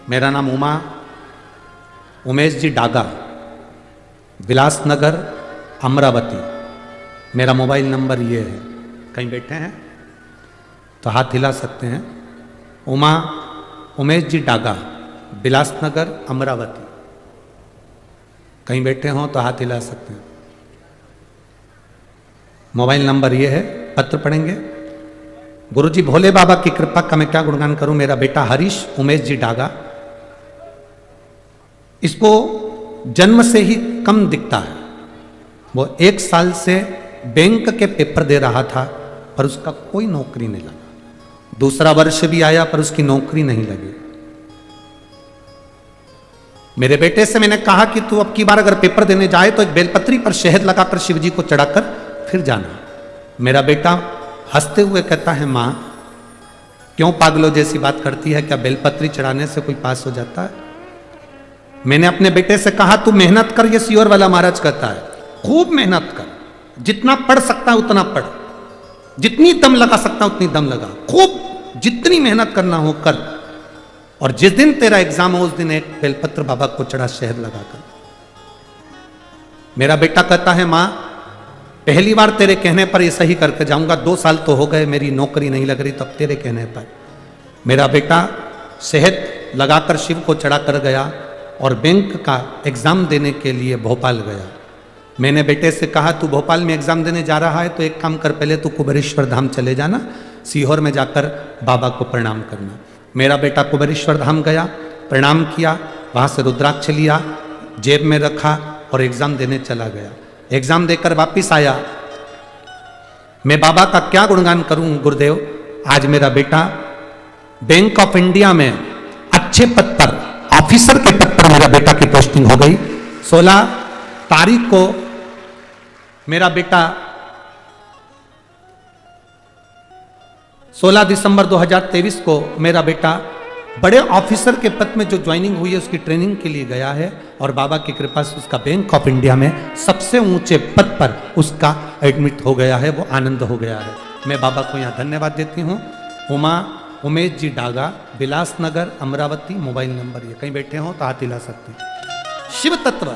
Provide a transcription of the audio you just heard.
मेरा नाम उमेश जी डागा, विलासनगर, अमरावती। मेरा मोबाइल नंबर ये है। कहीं बैठे हैं तो हाथ हिला सकते हैं। उमेश जी डागा, विलासनगर, अमरावती। कहीं बैठे हों तो हाथ हिला सकते हैं। मोबाइल नंबर ये है। पत्र पढ़ेंगे। गुरुजी भोले बाबा की कृपा का मैं क्या गुणगान करूं। मेरा बेटा हरीश उमेश जी डागा, इसको जन्म से ही कम दिखता है। वो 1 साल से बैंक के पेपर दे रहा था पर उसका कोई नौकरी नहीं लगा। दूसरा वर्ष भी आया पर उसकी नौकरी नहीं लगी। मेरे बेटे से मैंने कहा कि तू अब की बार अगर पेपर देने जाए तो एक बेलपत्री पर शहद लगाकर शिव जी को चढ़ाकर फिर जाना। मेरा बेटा हंसते हुए कहता है, मां क्यों पागलों जैसी बात करती है, क्या बेलपत्री चढ़ाने से कोई पास हो जाता है। मैंने अपने बेटे से कहा तू मेहनत कर, ये सियोर वाला महाराज कहता है, खूब मेहनत कर, जितना पढ़ सकता है उतना पढ़, जितनी दम लगा सकता उतनी दम लगा, खूब जितनी मेहनत करना हो कर, और जिस दिन तेरा एग्जाम हो उस दिन एक बेलपत्र बाबा को चढ़ा शहद लगाकर। मेरा बेटा कहता है, मां पहली बार तेरे कहने पर ये सही करके जाऊंगा, 2 साल तो हो गए मेरी नौकरी नहीं लग रही, तब तेरे कहने पर मेरा बेटा शहद लगाकर शिव को चढ़ा कर गया और बैंक का एग्जाम देने के लिए भोपाल गया। मैंने बेटे से कहा तू भोपाल में एग्जाम देने जा रहा है तो एक काम कर, पहले तू कुबेरेश्वर धाम चले जाना, सीहोर में जाकर बाबा को प्रणाम करना। मेरा बेटा कुबेरेश्वर धाम गया, प्रणाम किया, वहाँ से रुद्राक्ष लिया, जेब में रखा और एग्जाम देने चला गया। एग्जाम देकर वापिस आया। मैं बाबा का क्या गुणगान करूं गुरुदेव। आज मेरा बेटा बैंक ऑफ इंडिया में अच्छे पद पर, ऑफिसर के पद पर मेरा बेटा की पोस्टिंग हो गई। 16 तारीख को मेरा बेटा 16 दिसंबर 2023 को मेरा बेटा बड़े ऑफिसर के पद में जो ज्वाइनिंग हुई है उसकी ट्रेनिंग के लिए गया है और बाबा की कृपा से उसका बैंक ऑफ इंडिया में सबसे ऊंचे पद पर उसका एडमिट हो गया है, वो आनंद हो गया है। मैं बाबा को यहाँ धन्यवाद देती हूँ। उमेश जी डागा, विलासनगर, अमरावती। मोबाइल नंबर ये। कहीं बैठे हो तो हाथ हिला सकते हैं। शिव तत्व